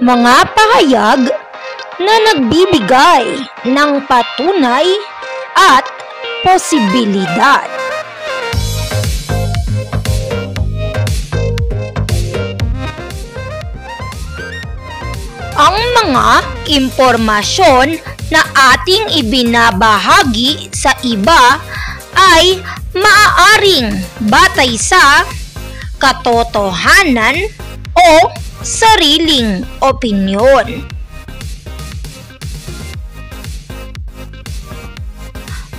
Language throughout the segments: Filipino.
Mga pahayag na nagbibigay ng patunay at posibilidad. Ang mga impormasyon na ating ibinabahagi sa iba ay maaaring batay sa katotohanan o sariling opinyon.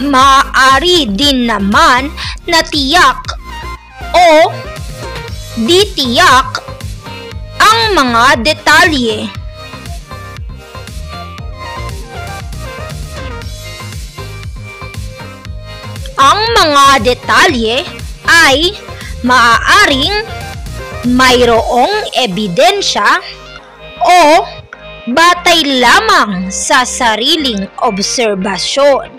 Maaari din naman na tiyak o di tiyak ang mga detalye. Ang mga detalye ay maaaring mayroong ebidensya o batay lamang sa sariling obserbasyon.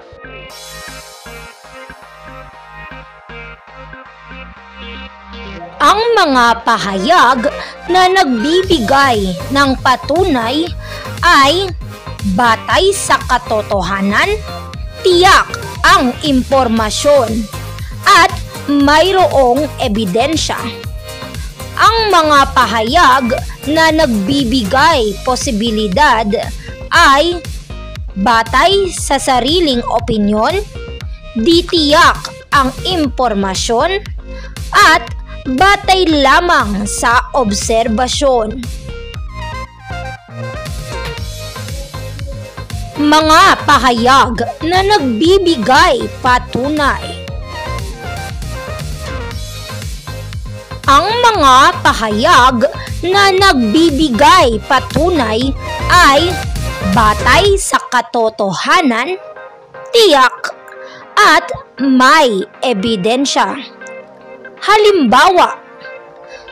Ang mga pahayag na nagbibigay ng patunay ay batay sa katotohanan, tiyak ang impormasyon at mayroong ebidensya. Ang mga pahayag na nagbibigay posibilidad ay batay sa sariling opinyon, di tiyak ang impormasyon at batay lamang sa obserbasyon. Mga pahayag na nagbibigay patunay. Ang mga pahayag na nagbibigay patunay ay batay sa katotohanan, tiyak at may ebidensya. Halimbawa,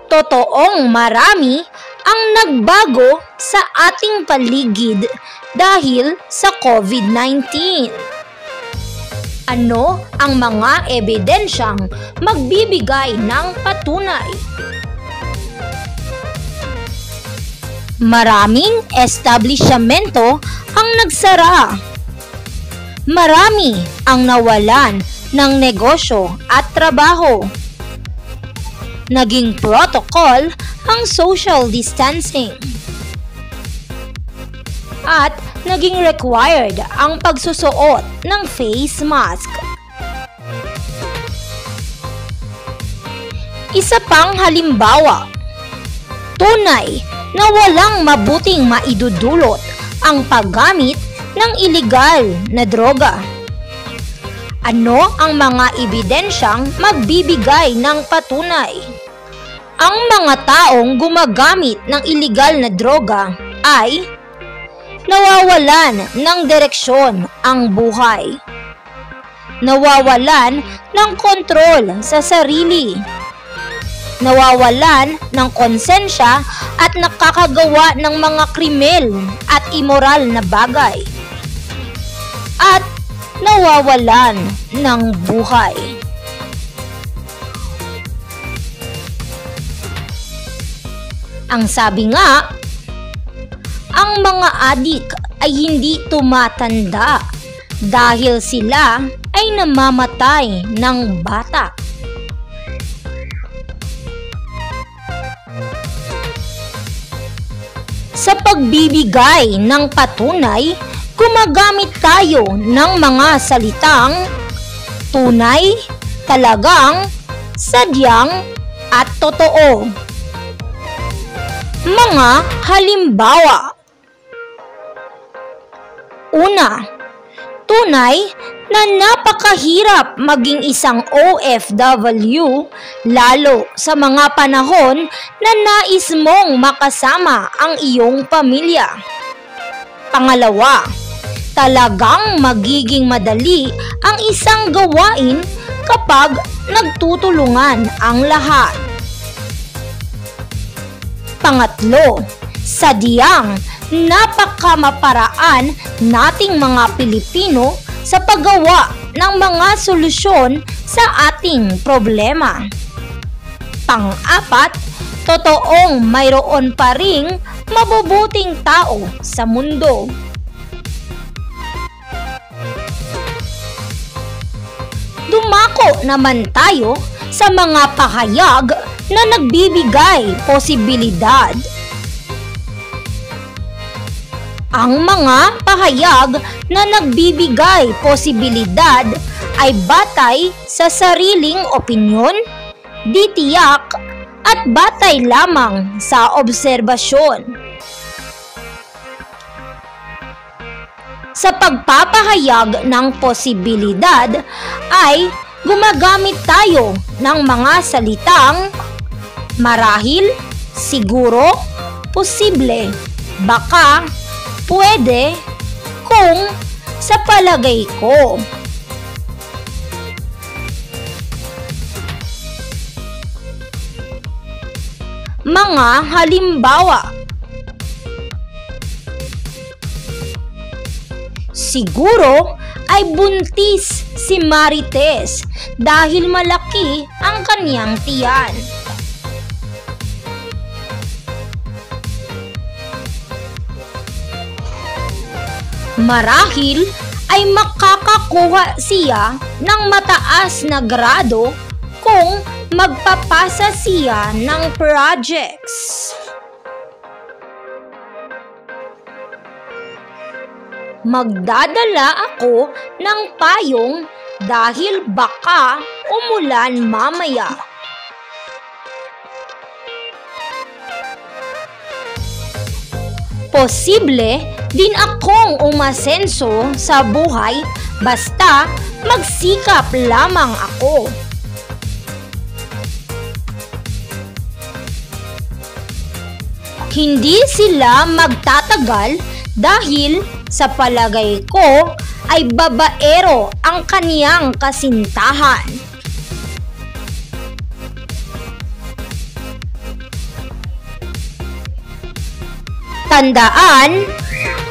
totoong marami ang nagbago sa ating paligid dahil sa COVID-19. Ano ang mga ebidensyang magbibigay ng patunay? Maraming establishmento ang nagsara. Marami ang nawalan ng negosyo at trabaho. Naging protocol ang social distancing. At naging required ang pagsusuot ng face mask. Isa pang halimbawa, tunay na walang mabuting maidudulot ang paggamit ng iligal na droga. Ano ang mga ebidensyang magbibigay ng patunay? Ang mga taong gumagamit ng iligal na droga ay nawawalan ng direksyon ang buhay. Nawawalan ng kontrol sa sarili. Nawawalan ng konsensya at nakakagawa ng mga krimen at immoral na bagay. At nawawalan ng buhay. Ang sabi nga, ang mga adik ay hindi tumatanda dahil sila ay namamatay ng bata. Sa pagbibigay ng patunay, gumagamit tayo ng mga salitang tunay, talagang, sadyang, at totoo. Mga halimbawa. Una, tunay na napakahirap maging isang OFW lalo sa mga panahon na nais mong makasama ang iyong pamilya. Pangalawa, talagang magiging madali ang isang gawain kapag nagtutulungan ang lahat. Pangatlo, sadyang napakamaparaan nating mga Pilipino sa paggawa ng mga solusyon sa ating problema. Pang-apat, totoong mayroon pa ring mabubuting tao sa mundo. Dumako naman tayo sa mga pahayag na nagbibigay posibilidad. Ang mga pahayag na nagbibigay posibilidad ay batay sa sariling opinyon, di tiyak at batay lamang sa obserbasyon. Sa pagpapahayag ng posibilidad ay gumagamit tayo ng mga salitang marahil, siguro, posible, baka, pwede, kung, sa palagay ko. Mga halimbawa: siguro ay buntis si Marites dahil malaki ang kanyang tiyan. Marahil ay makakakuha siya ng mataas na grado kung magpapasa siya ng projects. Magdadala ako ng payong dahil baka umulan mamaya. Posible din akong umasenso sa buhay basta magsikap lamang ako. Hindi sila magtatagal dahil sa palagay ko ay babaero ang kaniyang kasintahan. Tandaan,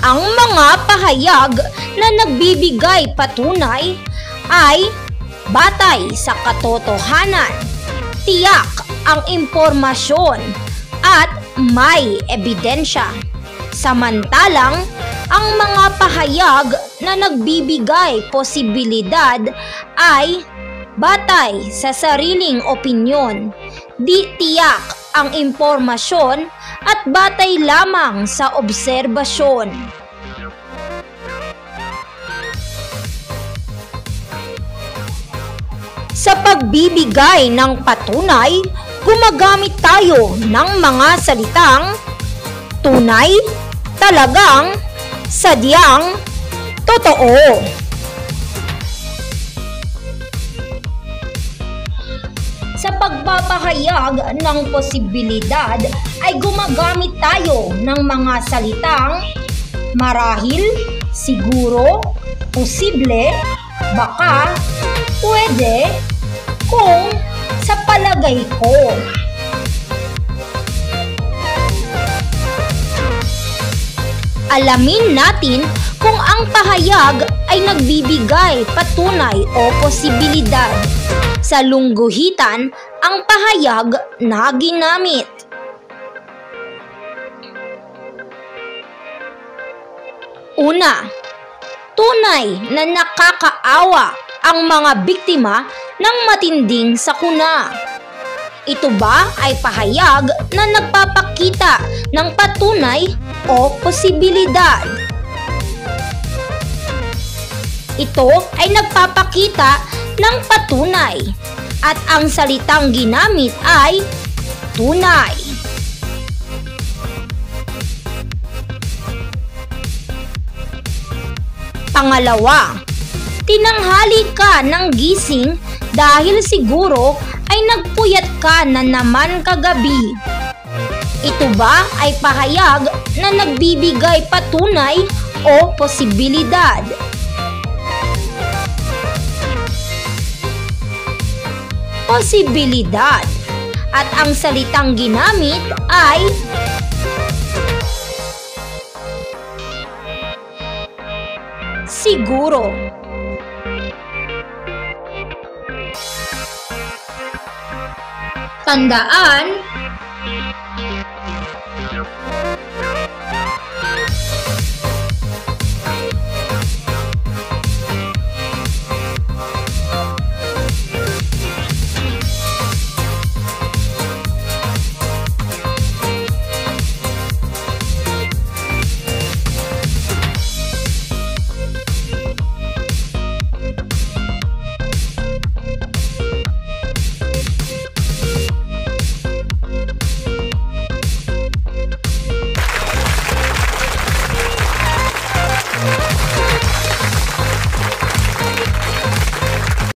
ang mga pahayag na nagbibigay patunay ay batay sa katotohanan, tiyak ang impormasyon at may ebidensya. Samantalang, ang mga pahayag na nagbibigay posibilidad ay batay sa sariling opinyon, di tiyak ang impormasyon at batay lamang sa obserbasyon. Sa pagbibigay ng patunay, gumagamit tayo ng mga salitang tunay, talagang, sadyang, totoo. Sa pagpapahayag ng posibilidad ay gumagamit tayo ng mga salitang marahil, siguro, posible, baka, pwede, kung, sa palagay ko. Alamin natin kung ang pahayag ay nagbibigay patunay o posibilidad. Sa lungguhitan ang pahayag na ginamit. Una, tunay na nakakaawa ang mga biktima ng matinding sakuna. Ito ba ay pahayag na nagpapakita ng patunay o posibilidad? Ito ay nagpapakita ng patunay at ang salitang ginamit ay tunay. Pangalawa, tinanghali ka ng gising dahil siguro ay nagpuyat ka na naman kagabi. Ito ba ay pahayag na nagbibigay patunay o posibilidad? Posibilidad. At ang salitang ginamit ay siguro. Tandaan,